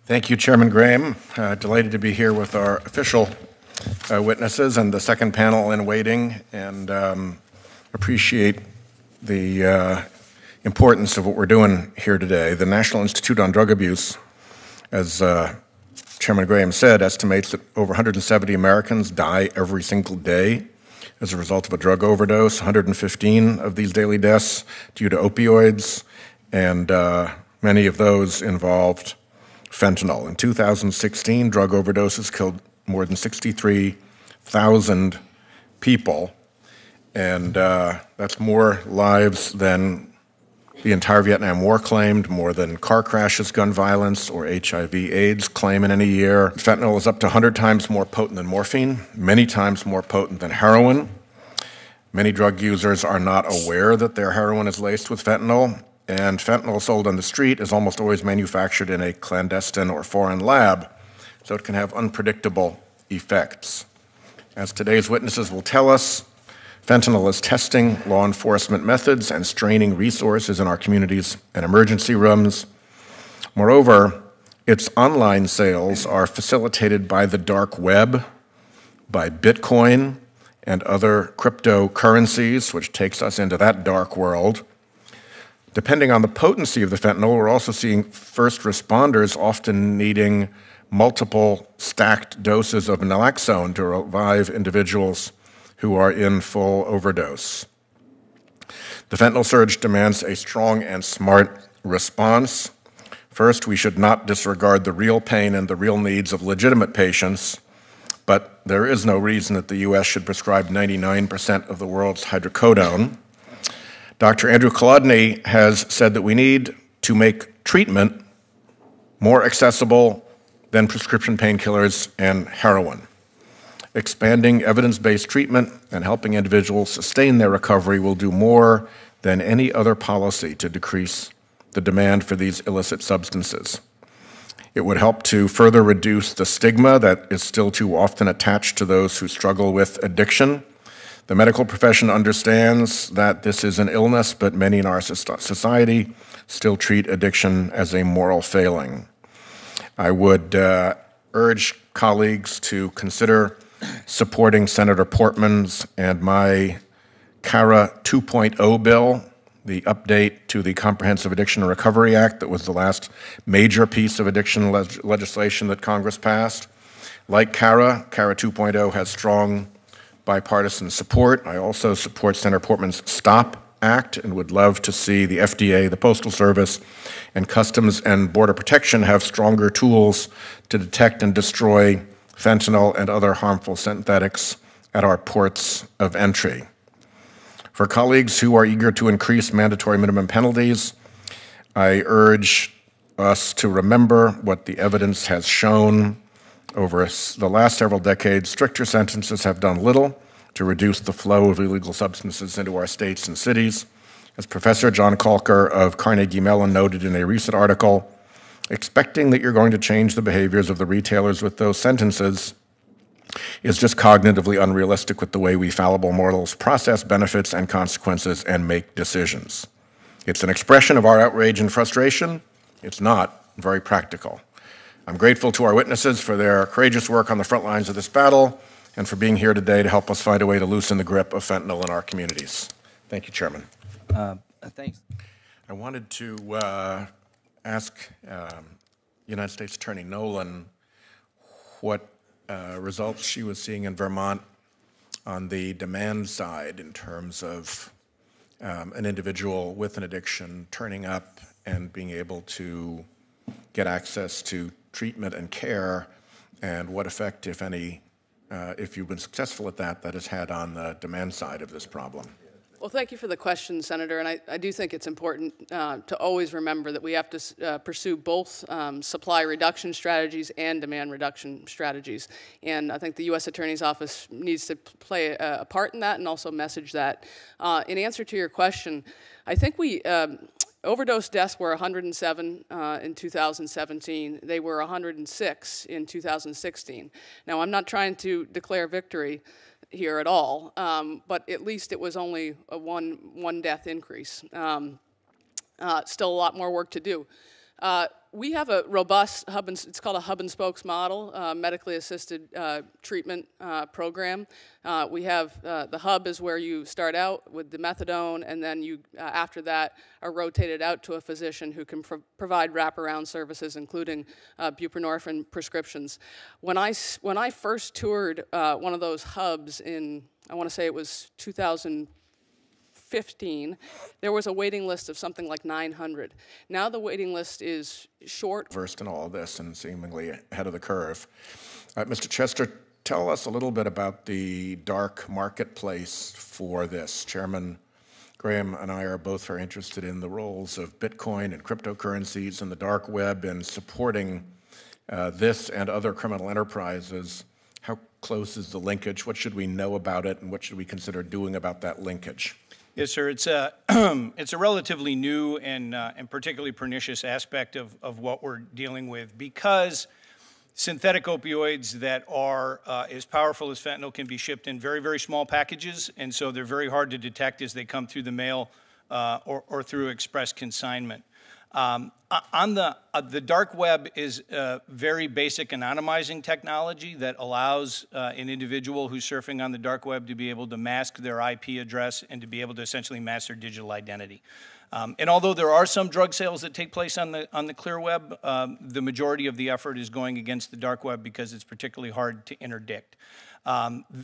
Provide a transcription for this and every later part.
Thank you, Chairman Graham. Delighted to be here with our official witnesses and the second panel in waiting, and appreciate the importance of what we're doing here today. The National Institute on Drug Abuse, as Chairman Graham said, estimates that over 170 Americans die every single day as a result of a drug overdose, 115 of these daily deaths due to opioids, and many of those involved fentanyl. In 2016, drug overdoses killed more than 63,000 people, and that's more lives than the entire Vietnam War claimed, more than car crashes, gun violence, or HIV/AIDS claim in any year. Fentanyl is up to 100 times more potent than morphine, many times more potent than heroin. Many drug users are not aware that their heroin is laced with fentanyl, and fentanyl sold on the street is almost always manufactured in a clandestine or foreign lab, so it can have unpredictable effects. As today's witnesses will tell us, fentanyl is testing law enforcement methods and straining resources in our communities and emergency rooms. Moreover, its online sales are facilitated by the dark web, by Bitcoin and other cryptocurrencies, which takes us into that dark world. Depending on the potency of the fentanyl, we're also seeing first responders often needing multiple stacked doses of naloxone to revive individuals who are in full overdose. The fentanyl surge demands a strong and smart response. First, we should not disregard the real pain and the real needs of legitimate patients, but there is no reason that the U.S. should prescribe 99% of the world's hydrocodone. Dr. Andrew Kolodny has said that we need to make treatment more accessible than prescription painkillers and heroin. Expanding evidence-based treatment and helping individuals sustain their recovery will do more than any other policy to decrease the demand for these illicit substances. It would help to further reduce the stigma that is still too often attached to those who struggle with addiction. The medical profession understands that this is an illness, but many in our society still treat addiction as a moral failing. I would urge colleagues to consider supporting Senator Portman's and my CARA 2.0 bill, the update to the Comprehensive Addiction and Recovery Act that was the last major piece of addiction legislation that Congress passed. Like CARA 2.0 has strong bipartisan support. I also support Senator Portman's STOP Act and would love to see the FDA, the Postal Service, and Customs and Border Protection have stronger tools to detect and destroy fentanyl and other harmful synthetics at our ports of entry. For colleagues who are eager to increase mandatory minimum penalties, I urge us to remember what the evidence has shown. Over the last several decades, stricter sentences have done little to reduce the flow of illegal substances into our states and cities. As Professor John Kalker of Carnegie Mellon noted in a recent article, expecting that you're going to change the behaviors of the retailers with those sentences is just cognitively unrealistic with the way we fallible mortals process benefits and consequences and make decisions. It's an expression of our outrage and frustration. It's not very practical. I'm grateful to our witnesses for their courageous work on the front lines of this battle and for being here today to help us find a way to loosen the grip of fentanyl in our communities. Thank you, Chairman. Thanks. I wanted to ask United States Attorney Nolan what results she was seeing in Vermont on the demand side in terms of an individual with an addiction turning up and being able to get access to treatment and care, and what effect, if any, if you've been successful at that, that has had on the demand side of this problem. Well, thank you for the question, Senator, and I do think it's important to always remember that we have to pursue both supply reduction strategies and demand reduction strategies, and I think the U.S. Attorney's Office needs to play a part in that and also message that. In answer to your question, I think overdose deaths were 107 in 2017. They were 106 in 2016. Now, I'm not trying to declare victory here at all, but at least it was only a one death increase. Still a lot more work to do. We have a robust hub and it's called a hub and spokes model, medically assisted treatment program. We have the hub is where you start out with the methadone, and then you after that are rotated out to a physician who can provide wraparound services, including buprenorphine prescriptions. When I first toured one of those hubs in, I want to say it was 2015, there was a waiting list of something like 900. Now the waiting list is short. Versed in all this and seemingly ahead of the curve. Mr. Chester, tell us a little bit about the dark marketplace for this. Chairman Graham and I are both very interested in the roles of Bitcoin and cryptocurrencies and the dark web in supporting this and other criminal enterprises. How close is the linkage? What should we know about it, and what should we consider doing about that linkage? Yes, sir. It's a it's a relatively new and particularly pernicious aspect of what we're dealing with, because synthetic opioids that are as powerful as fentanyl can be shipped in very, very small packages, and so they're very hard to detect as they come through the mail or through express consignment. On the dark web is very basic anonymizing technology that allows an individual who's surfing on the dark web to be able to mask their IP address and to be able to essentially mask their digital identity. And although there are some drug sales that take place on the clear web, the majority of the effort is going against the dark web because it's particularly hard to interdict.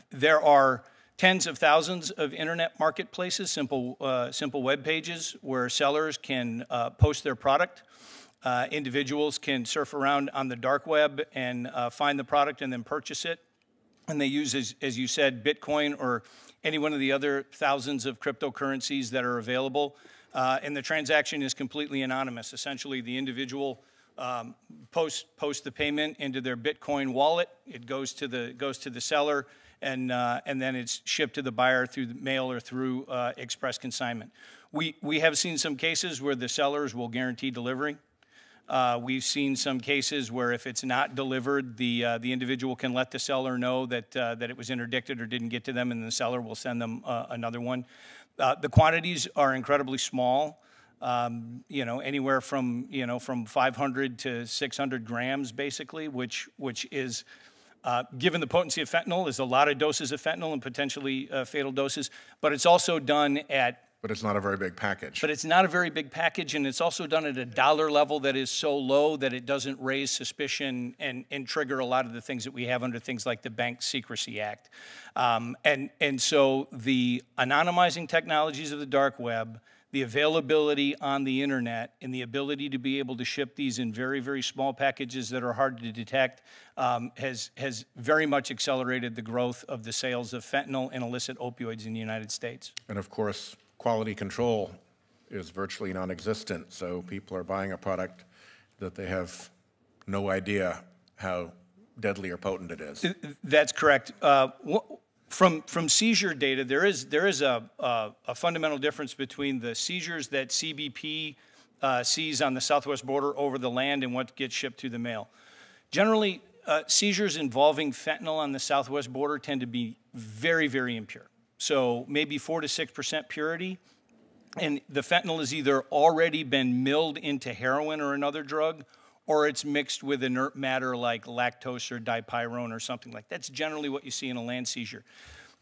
There are tens of thousands of internet marketplaces, simple web pages where sellers can post their product. Individuals can surf around on the dark web and find the product and then purchase it. And they use, as you said, Bitcoin or any one of the other thousands of cryptocurrencies that are available. And the transaction is completely anonymous. Essentially, the individual posts the payment into their Bitcoin wallet. It goes to the seller. And then it's shipped to the buyer through the mail or through express consignment. We have seen some cases where the sellers will guarantee delivery. We've seen some cases where if it's not delivered, the individual can let the seller know that it was interdicted or didn't get to them, and the seller will send them another one. The quantities are incredibly small. Anywhere from 500 to 600 grams, basically, which is given the potency of fentanyl, is a lot of doses of fentanyl and potentially fatal doses, but it's also done at... But it's not a very big package. But it's not a very big package, and it's also done at a dollar level that is so low that it doesn't raise suspicion and trigger a lot of the things that we have under things like the Bank Secrecy Act. And so the anonymizing technologies of the dark web, the availability on the internet, and the ability to be able to ship these in very, very small packages that are hard to detect has very much accelerated the growth of the sales of fentanyl and illicit opioids in the United States. And of course, quality control is virtually non-existent, so people are buying a product that they have no idea how deadly or potent it is. That's correct. From seizure data, there is a fundamental difference between the seizures that CBP sees on the southwest border over the land and what gets shipped through the mail. Generally, seizures involving fentanyl on the southwest border tend to be very, very impure. So maybe 4 to 6% purity, and the fentanyl has either already been milled into heroin or another drug, or it's mixed with inert matter like lactose or dipyrone or something like that. That's generally what you see in a land seizure.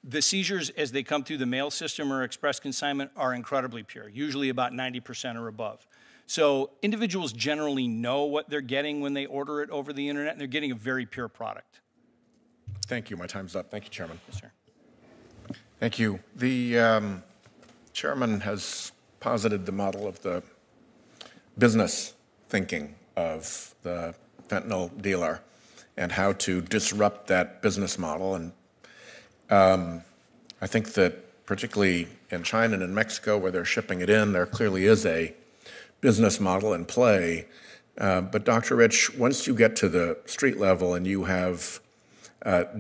The seizures, as they come through the mail system or express consignment, are incredibly pure, usually about 90% or above. So individuals generally know what they're getting when they order it over the internet, and they're getting a very pure product. Thank you. My time's up. Thank you, Chairman. Yes, sir. Thank you. The chairman has posited the model of the business thinking of the fentanyl dealer and how to disrupt that business model. And I think that particularly in China and in Mexico, where they're shipping it in, there clearly is a business model in play. But Dr. Rich, once you get to the street level and you have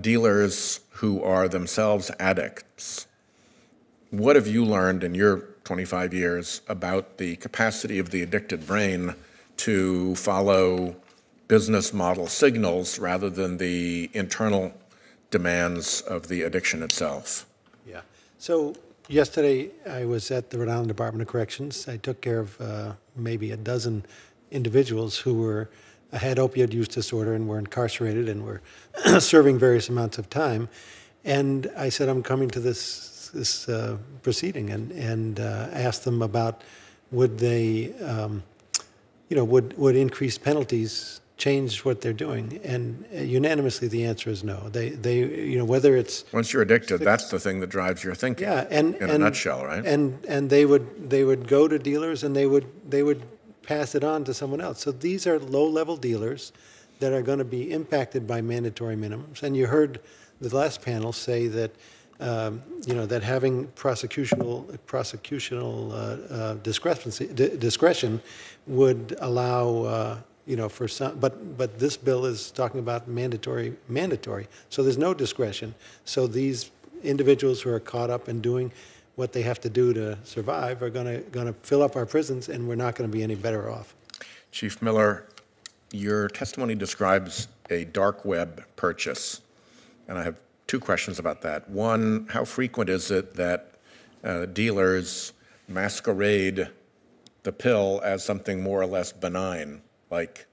dealers who are themselves addicts, what have you learned in your 25 years about the capacity of the addicted brain to follow business model signals rather than the internal demands of the addiction itself? Yeah. So yesterday I was at the Rhode Island Department of Corrections. I took care of maybe a dozen individuals who had opioid use disorder and were incarcerated and were serving various amounts of time. And I said, I'm coming to this proceeding, and asked them about would they, would increased penalties change what they're doing? And unanimously, the answer is no. They whether it's Once you're addicted, that's the thing that drives your thinking. yeah, in a nutshell, right? And they would go to dealers and they would pass it on to someone else. So these are low-level dealers that are going to be impacted by mandatory minimums. And you heard the last panel say that that having prosecutional discretion would allow for some, but this bill is talking about mandatory. So there's no discretion. So these individuals who are caught up in doing what they have to do to survive are going to fill up our prisons, and we're not going to be any better off. Chief Miller, your testimony describes a dark web purchase, and I have two questions about that. One, how frequent is it that dealers masquerade the pill as something more or less benign, like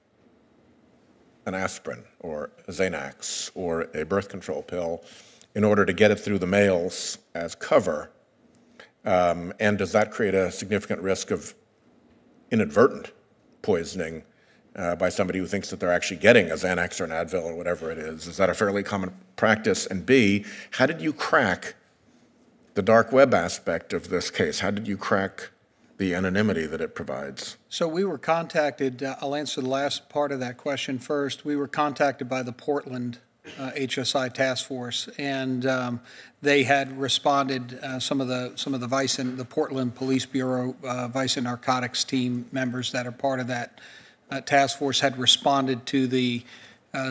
an aspirin or a Xanax or a birth control pill, in order to get it through the mails as cover? And does that create a significant risk of inadvertent poisoning by somebody who thinks that they're actually getting a Xanax or an Advil or whatever it is? Is that a fairly common practice? And B, how did you crack the dark web aspect of this case? How did you crack the anonymity that it provides? So we were contacted, I'll answer the last part of that question first. We were contacted by the Portland HSI task force, and they had responded. Some of the Vice and the Portland Police Bureau Vice and Narcotics team members that are part of that task force had responded to the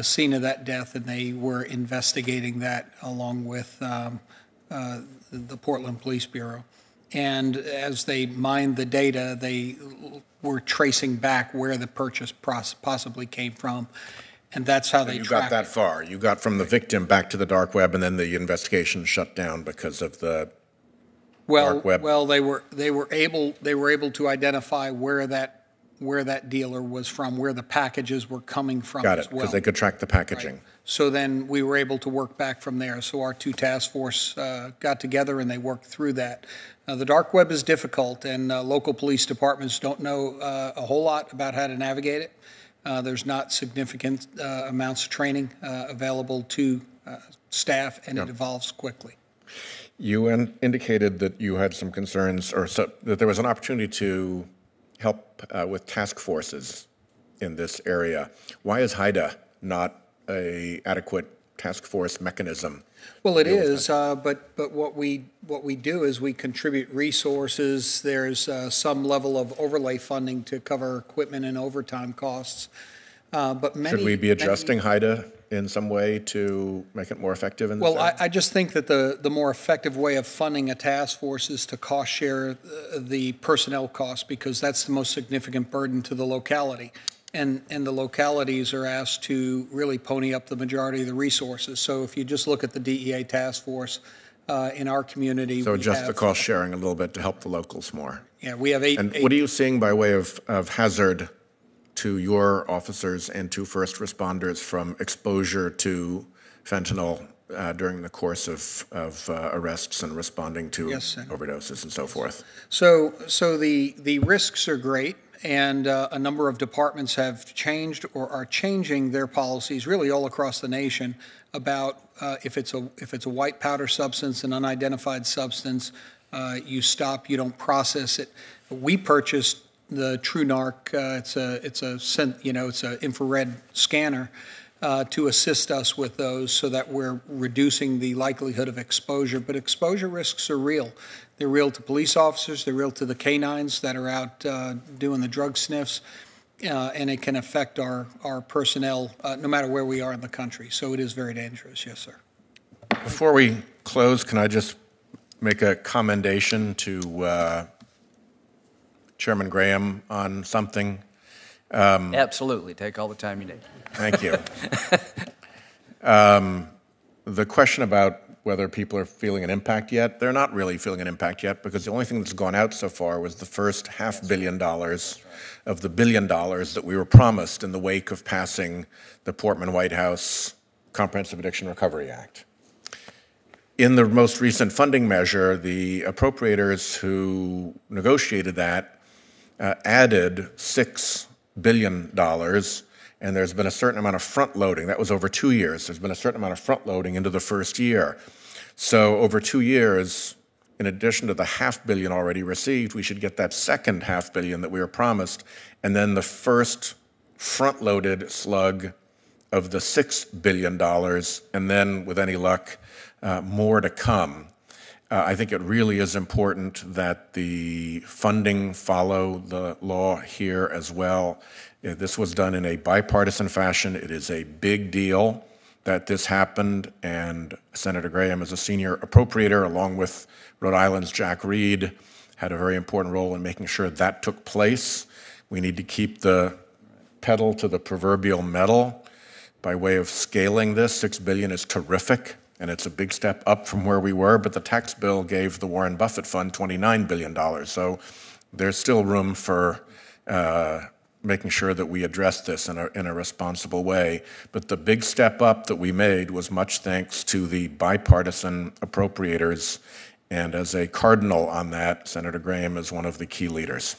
scene of that death, and they were investigating that along with the Portland Police Bureau. And as they mined the data, they were tracing back where the purchase possibly came from. And that's how they tracked it. You got that far. You got from the victim back to the dark web, and then the investigation shut down because of the dark web. Well, they were able to identify where that dealer was from, where the packages were coming from. Got as it, well. because they could track the packaging. Right. So then we were able to work back from there. So our two task force got together and they worked through that. The dark web is difficult, and local police departments don't know a whole lot about how to navigate it. There's not significant amounts of training available to staff, and it evolves quickly. You indicated that you had some concerns, or that there was an opportunity to help with task forces in this area. Why is HIDA not an adequate task force mechanism? Well, it is, but what we do is we contribute resources. There's some level of overlay funding to cover equipment and overtime costs. But should we be adjusting HIDA in some way to make it more effective in this area? Well, I just think that the more effective way of funding a task force is to cost share the personnel costs, because that's the most significant burden to the locality. And the localities are asked to really pony up the majority of the resources. So if you just look at the DEA task force in our community, so adjust the cost sharing a little bit to help the locals more. Yeah, we have eight. And what are you seeing by way of hazard to your officers and to first responders from exposure to fentanyl during the course of arrests and responding to overdoses and so forth? So the risks are great. And a number of departments have changed or are changing their policies really all across the nation about if it's a white powder substance, an unidentified substance, you stop, you don't process it. We purchased the TrueNarc. It's an infrared scanner to assist us with those, so that we're reducing the likelihood of exposure. But exposure risks are real. They're real to police officers. They're real to the canines that are out doing the drug sniffs. And it can affect our personnel no matter where we are in the country. So it is very dangerous. Yes, sir. Before we close, can I just make a commendation to Chairman Graham on something? Absolutely. Take all the time you need. Thank you. The question about whether people are feeling an impact yet. They're not really feeling an impact yet because the only thing that's gone out so far was the first $500 million of the $1 billion that we were promised in the wake of passing the Portman-Whitehouse Comprehensive Addiction Recovery Act. In the most recent funding measure, the appropriators who negotiated that added $6 billion, and there's been a certain amount of front-loading. That was over 2 years. There's been a certain amount of front-loading into the first year. So over 2 years, in addition to the $500 million already received, we should get that second $500 million that we were promised, and then the first front-loaded slug of the $6 billion, and then, with any luck, more to come. I think it really is important that the funding follow the law here as well. This was done in a bipartisan fashion. It is a big deal that this happened, and Senator Graham, as a senior appropriator, along with Rhode Island's Jack Reed, had a very important role in making sure that took place. We need to keep the pedal to the proverbial metal by way of scaling this. $6 billion is terrific, and it's a big step up from where we were, but the tax bill gave the Warren Buffett Fund $29 billion. So there's still room for making sure that we address this in a responsible way. But the big step up that we made was much thanks to the bipartisan appropriators, and as a cardinal on that, Senator Graham is one of the key leaders.